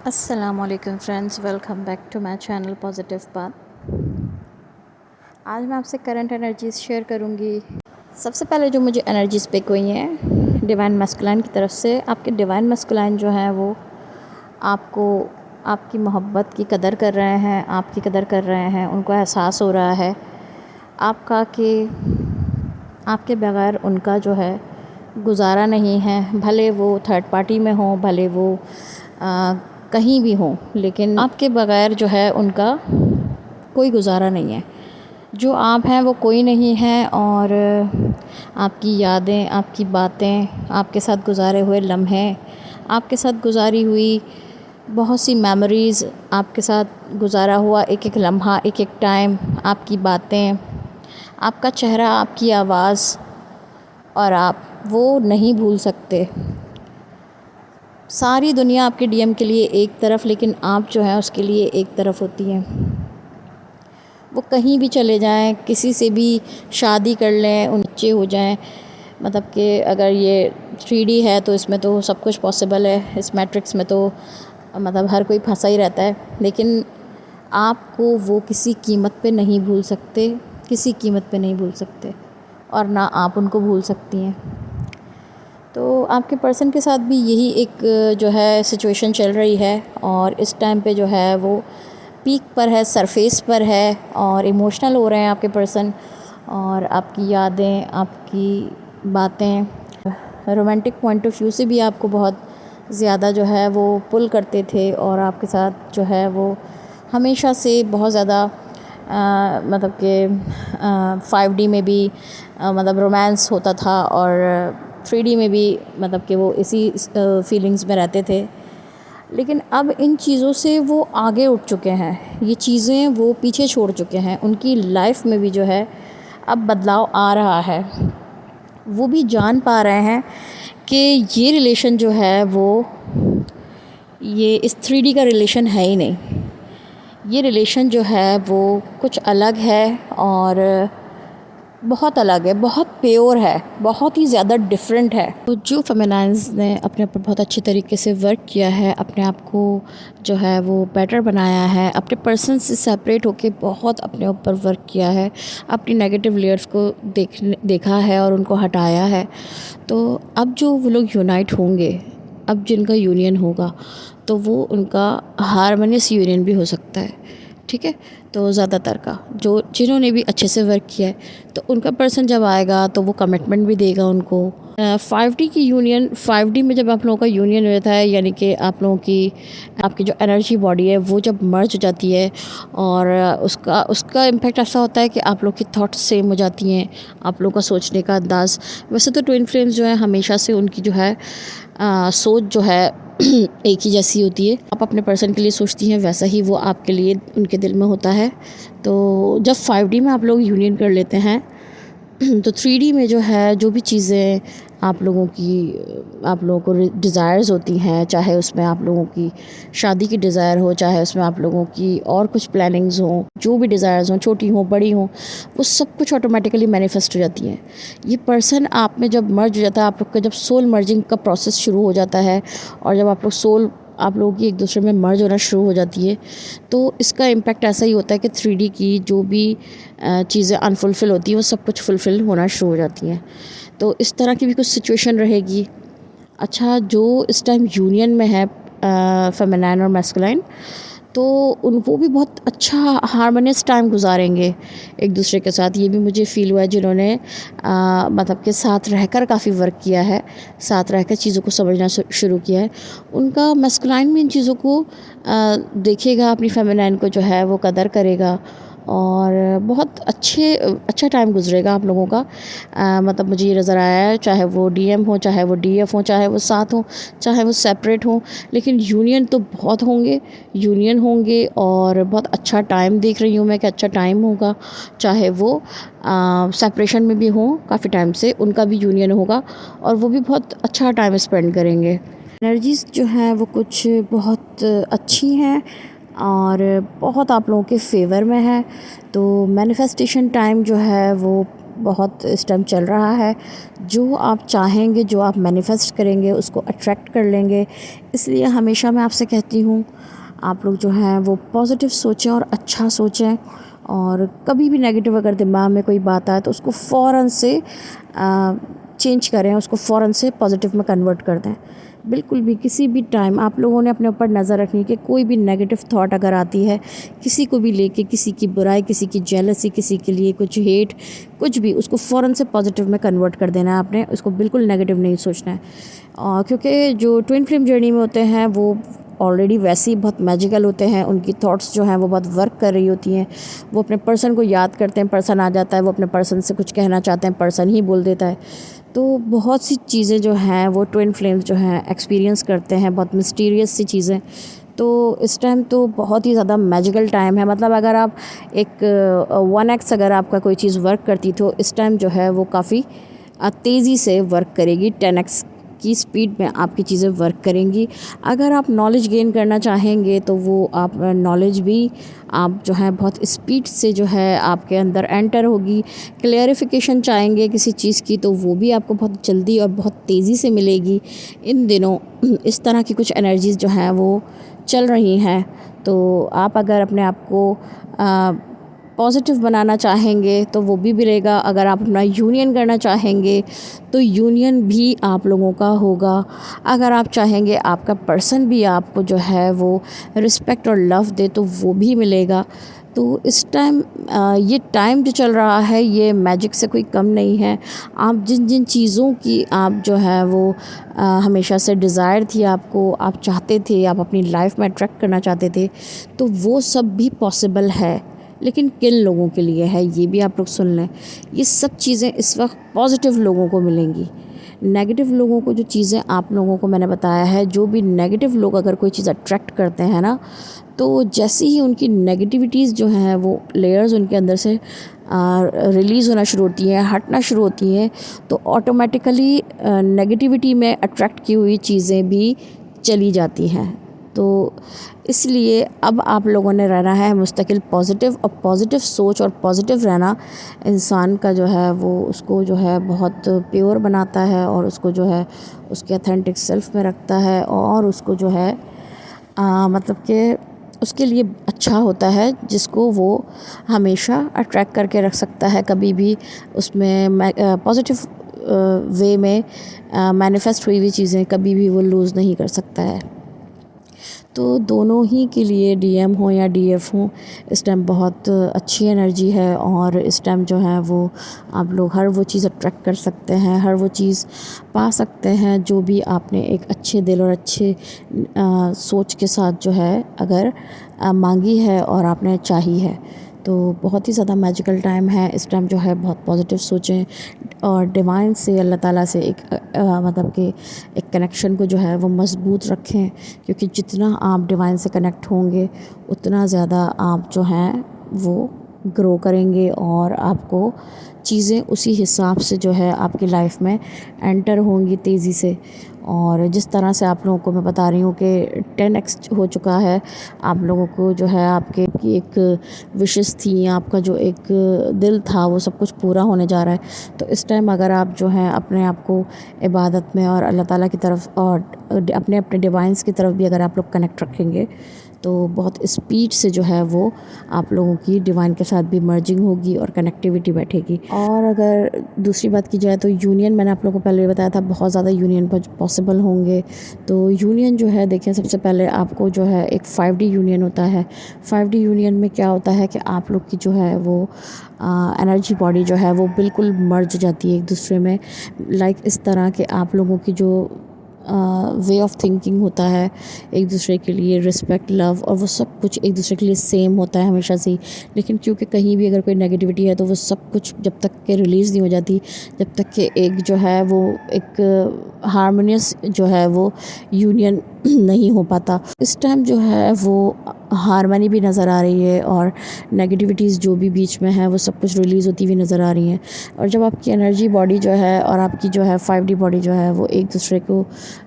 अस्सलामुअलैकुम friends, welcome back to my channel positive path. आज मैं आपसे करंट एनर्जीज़ शेयर करूंगी। सबसे पहले जो मुझे एनर्जीज़ पिक हुई हैं डिवाइन मस्कुलाइन की तरफ से, आपके डिवाइन मस्कुलाइन जो हैं वो आपको आपकी मोहब्बत की कदर कर रहे हैं, आपकी कदर कर रहे हैं। उनको एहसास हो रहा है आपका कि आपके बगैर उनका जो है गुजारा नहीं है। भले वो थर्ड पार्टी में हो, भले वो कहीं भी हो, लेकिन आपके बगैर जो है उनका कोई गुजारा नहीं है। जो आप हैं वो कोई नहीं है, और आपकी यादें, आपकी बातें, आपके साथ गुजारे हुए लम्हे, आपके साथ गुजारी हुई बहुत सी मेमोरीज़, आपके साथ गुजारा हुआ एक एक लम्हा, एक एक टाइम, आपकी बातें, आपका चेहरा, आपकी आवाज़, और आप वो नहीं भूल सकते। सारी दुनिया आपके डीएम के लिए एक तरफ, लेकिन आप जो है उसके लिए एक तरफ होती हैं। वो कहीं भी चले जाएं, किसी से भी शादी कर लें, उन बच्चे हो जाएं, मतलब कि अगर ये 3D है तो इसमें तो सब कुछ पॉसिबल है। इस मैट्रिक्स में तो मतलब हर कोई फंसा ही रहता है, लेकिन आपको वो किसी कीमत पे नहीं भूल सकते, किसी कीमत पे नहीं भूल सकते, और ना आप उनको भूल सकती हैं। तो आपके पर्सन के साथ भी यही एक जो है सिचुएशन चल रही है, और इस टाइम पे जो है वो पीक पर है, सरफेस पर है, और इमोशनल हो रहे हैं आपके पर्सन। और आपकी यादें, आपकी बातें, रोमांटिक पॉइंट ऑफ व्यू से भी आपको बहुत ज़्यादा जो है वो पुल करते थे, और आपके साथ जो है वो हमेशा से बहुत ज़्यादा मतलब कि 5D में भी मतलब रोमांस होता था, और 3D में भी मतलब कि वो इसी फीलिंग्स में रहते थे। लेकिन अब इन चीज़ों से वो आगे उठ चुके हैं, ये चीज़ें वो पीछे छोड़ चुके हैं। उनकी लाइफ में भी जो है अब बदलाव आ रहा है। वो भी जान पा रहे हैं कि ये रिलेशन जो है वो ये इस 3D का रिलेशन है ही नहीं। ये रिलेशन जो है वो कुछ अलग है, और बहुत अलग है, बहुत प्योर है, बहुत ही ज़्यादा डिफरेंट है। तो जो फेमिनाइन्स ने अपने ऊपर बहुत अच्छे तरीके से वर्क किया है, अपने आप को जो है वो बेटर बनाया है, अपने पर्सन से सेपरेट होके बहुत अपने ऊपर वर्क किया है, अपनी नेगेटिव लेयर्स को देखा है और उनको हटाया है। तो अब जो वो लोग यूनाइट होंगे, अब जिनका यूनियन होगा, तो वो उनका हारमोनियस यूनियन भी हो सकता है। ठीक है, तो ज़्यादातर का जो जिन्होंने भी अच्छे से वर्क किया है, तो उनका पर्सन जब आएगा तो वो कमिटमेंट भी देगा उनको। 5D की यूनियन, 5D में जब आप लोगों का यूनियन रहता है, यानी कि आप लोगों की आपकी जो एनर्जी बॉडी है वो जब मर्ज हो जाती है, और उसका इम्पैक्ट ऐसा होता है कि आप लोग की थॉट्स सेम हो जाती हैं, आप लोगों का सोचने का अंदाज़। वैसे तो ट्विन फ्लेम्स जो है हमेशा से उनकी जो है सोच जो है एक ही जैसी होती है। आप अपने पर्सन के लिए सोचती हैं, वैसा ही वो आपके लिए उनके दिल में होता है। तो जब 5D में आप लोग यूनियन कर लेते हैं, तो 3D में जो है जो भी चीज़ें आप लोगों को डिज़ायर्स होती हैं, चाहे उसमें आप लोगों की शादी की डिज़ायर हो, चाहे उसमें आप लोगों की और कुछ प्लानिंग्स हों, जो भी डिज़ायर्स हों, छोटी हों बड़ी हों, वो सब कुछ ऑटोमेटिकली मैनिफेस्ट हो जाती हैं। ये पर्सन आप में जब मर्ज हो जाता है, आप लोग का जब सोल मर्जिंग का प्रोसेस शुरू हो जाता है, और जब आप लोगों की एक दूसरे में मर्ज होना शुरू हो जाती है, तो इसका इम्पैक्ट ऐसा ही होता है कि 3D की जो भी चीज़ें अनफुलफ़िल होती हैं वो सब कुछ फुलफ़िल होना शुरू हो जाती हैं। तो इस तरह की भी कुछ सिचुएशन रहेगी। अच्छा, जो इस टाइम यूनियन में है फेमिनाइन और मैस्कुलाइन, तो वो भी बहुत अच्छा हार्मोनियस टाइम गुजारेंगे एक दूसरे के साथ। ये भी मुझे फ़ील हुआ है, जिन्होंने मतलब कि साथ रहकर काफ़ी वर्क किया है, साथ रहकर चीज़ों को समझना शुरू किया है। उनका मैस्कुलाइन में इन चीज़ों को देखेगा, अपनी फेमिनाइन को जो है वो कदर करेगा, और बहुत अच्छा टाइम गुजरेगा आप लोगों का। मतलब मुझे ये नज़र आया है, चाहे वो डीएम हो, चाहे वो डीएफ हो, चाहे वो साथ हो, चाहे वो सेपरेट हो, लेकिन यूनियन तो बहुत होंगे, और बहुत अच्छा टाइम देख रही हूँ मैं कि अच्छा टाइम होगा। चाहे वो सेपरेशन में भी हो, काफ़ी टाइम से उनका भी यूनियन होगा, और वो भी बहुत अच्छा टाइम स्पेंड करेंगे। एनर्जीज़ जो हैं वो कुछ बहुत अच्छी हैं, और बहुत आप लोगों के फेवर में है। तो मैनिफेस्टेशन टाइम जो है वो बहुत इस टाइम चल रहा है। जो आप चाहेंगे, जो आप मैनिफेस्ट करेंगे उसको अट्रैक्ट कर लेंगे। इसलिए हमेशा मैं आपसे कहती हूँ, आप लोग जो हैं वो पॉजिटिव सोचें और अच्छा सोचें, और कभी भी नेगेटिव अगर दिमाग में कोई बात आए तो उसको फ़ौरन से चेंज करें, उसको फ़ौरन से पॉजिटिव में कन्वर्ट कर दें। बिल्कुल भी किसी भी टाइम आप लोगों ने अपने ऊपर नज़र रखनी है कि कोई भी नेगेटिव थॉट अगर आती है किसी को भी लेके, किसी की बुराई, किसी की जेलसी, किसी के लिए कुछ हेट, कुछ भी, उसको फ़ौरन से पॉजिटिव में कन्वर्ट कर देना है आपने। उसको बिल्कुल नेगेटिव नहीं सोचना है। क्योंकि जो ट्विन फ्लेम जर्नी में होते हैं वो ऑलरेडी वैसे ही बहुत मैजिकल होते हैं। उनकी थॉट्स जो हैं वो बहुत वर्क कर रही होती हैं। वो अपने पर्सन को याद करते हैं, पर्सन आ जाता है, वो अपने पर्सन से कुछ कहना चाहते हैं, पर्सन ही बोल देता है। तो बहुत सी चीज़ें जो हैं वो ट्विन फ्लेम्स जो हैं एक्सपीरियंस करते हैं, बहुत मिस्टीरियस सी चीज़ें। तो इस टाइम तो बहुत ही ज़्यादा मैजिकल टाइम है। मतलब अगर आप एक 1x अगर आपका कोई चीज़ वर्क करती तो इस टाइम जो है वो काफ़ी तेज़ी से वर्क करेगी। 10x की स्पीड में आपकी चीज़ें वर्क करेंगी। अगर आप नॉलेज गेन करना चाहेंगे तो वो आप नॉलेज भी आप जो है बहुत स्पीड से जो है आपके अंदर एंटर होगी। क्लियरिफिकेशन चाहेंगे किसी चीज़ की तो वो भी आपको बहुत जल्दी और बहुत तेज़ी से मिलेगी। इन दिनों इस तरह की कुछ एनर्जीज़ जो हैं वो चल रही हैं। तो आप अगर अपने आप को पॉजिटिव बनाना चाहेंगे तो वो भी मिलेगा। अगर आप अपना यूनियन करना चाहेंगे तो यूनियन भी आप लोगों का होगा। अगर आप चाहेंगे आपका पर्सन भी आपको जो है वो रिस्पेक्ट और लव दे तो वो भी मिलेगा। तो इस टाइम ये टाइम जो चल रहा है ये मैजिक से कोई कम नहीं है। आप जिन जिन चीज़ों की आप जो है वो हमेशा से डिज़ायर थी आपको, आप चाहते थे, आप अपनी लाइफ में अट्रैक्ट करना चाहते थे, तो वो सब भी पॉसिबल है। लेकिन किन लोगों के लिए है ये भी आप लोग सुन लें। ये सब चीज़ें इस वक्त पॉजिटिव लोगों को मिलेंगी। नेगेटिव लोगों को जो चीज़ें आप लोगों को मैंने बताया है, जो भी नेगेटिव लोग अगर कोई चीज़ अट्रैक्ट करते हैं ना, तो जैसे ही उनकी नेगेटिविटीज़ जो हैं वो लेयर्स उनके अंदर से रिलीज़ होना शुरू होती हैं, हटना शुरू होती हैं, तो ऑटोमेटिकली नेगेटिविटी में अट्रैक्ट की हुई चीज़ें भी चली जाती हैं। तो इसलिए अब आप लोगों ने रहना है मुस्तकिल पॉजिटिव, और पॉजिटिव सोच और पॉजिटिव रहना इंसान का जो है वो उसको जो है बहुत प्योर बनाता है, और उसको जो है उसके ऑथेंटिक सेल्फ में रखता है, और उसको जो है मतलब कि उसके लिए अच्छा होता है, जिसको वो हमेशा अट्रैक्ट करके रख सकता है। कभी भी उसमें पॉजिटिव वे में मैनिफेस्ट हुई हुई चीज़ें कभी भी वो लूज़ नहीं कर सकता है। तो दोनों ही के लिए डीएम हो या डीएफ हो, इस टाइम बहुत अच्छी एनर्जी है। और इस टाइम जो है वो आप लोग हर वो चीज़ अट्रैक्ट कर सकते हैं, हर वो चीज़ पा सकते हैं जो भी आपने एक अच्छे दिल और अच्छे सोच के साथ जो है अगर मांगी है और आपने चाही है। तो बहुत ही ज़्यादा मैजिकल टाइम है। इस टाइम जो है बहुत पॉजिटिव सोचें, और डिवाइन से, अल्लाह ताला से एक मतलब कि एक कनेक्शन को जो है वो मज़बूत रखें। क्योंकि जितना आप डिवाइन से कनेक्ट होंगे उतना ज़्यादा आप जो हैं वो ग्रो करेंगे, और आपको चीज़ें उसी हिसाब से जो है आपकी लाइफ में एंटर होंगी तेज़ी से। और जिस तरह से आप लोगों को मैं बता रही हूँ कि 10x हो चुका है, आप लोगों को जो है आपके की एक विशेस थी, आपका जो एक दिल था वो सब कुछ पूरा होने जा रहा है। तो इस टाइम अगर आप जो हैं अपने आप को इबादत में और अल्लाह ताला की तरफ और अपने अपने डिवाइंस की तरफ भी अगर आप लोग कनेक्ट रखेंगे तो बहुत स्पीड से जो है वो आप लोगों की डिवाइन के साथ भी मर्जिंग होगी और कनेक्टिविटी बैठेगी। और अगर दूसरी बात की जाए तो यूनियन, मैंने आप लोगों को पहले बताया था बहुत ज़्यादा यूनियन पॉसिबल होंगे। तो यूनियन जो है देखें, सबसे पहले आपको जो है एक 5D यूनियन होता है। 5D यूनियन में क्या होता है कि आप लोग की जो है वो एनर्जी बॉडी जो है वो बिल्कुल मर्ज जाती है एक दूसरे में। लाइक इस तरह के आप लोगों की जो वे ऑफ थिंकिंग होता है एक दूसरे के लिए, रिस्पेक्ट, लव, और वो सब कुछ एक दूसरे के लिए सेम होता है हमेशा से ही। लेकिन क्योंकि कहीं भी अगर कोई नेगेटिविटी है तो वो सब कुछ जब तक के रिलीज़ नहीं हो जाती, जब तक कि एक जो है वो एक हारमोनियस जो है वो यूनियन नहीं हो पाता। इस टाइम जो है वो हारमनी भी नज़र आ रही है और नेगेटिविटीज़ जो भी बीच में है वो सब कुछ रिलीज़ होती हुई नज़र आ रही हैं। और जब आपकी एनर्जी बॉडी जो है और आपकी जो है 5D बॉडी जो है वो एक दूसरे को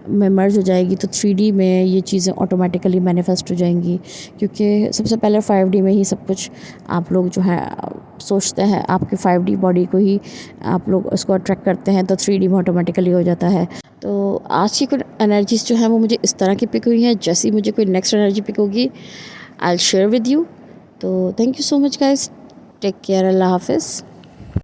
में मर्ज हो जाएगी तो 3D में ये चीज़ें ऑटोमेटिकली मैनिफेस्ट हो जाएंगी, क्योंकि सबसे पहले 5D में ही सब कुछ आप लोग जो है सोचते हैं, आपके 5D बॉडी को ही आप लोग उसको अट्रैक्ट करते हैं तो 3D में ऑटोमेटिकली हो जाता है। तो आज की कुछ एनर्जीज़ जो हैं वो मुझे इस तरह की पिक हुई हैं। जैसे ही मुझे कोई नेक्स्ट एनर्जी पिक होगी I will share with you. तो thank you so much guys, take care, अल्लाह हाफिज़।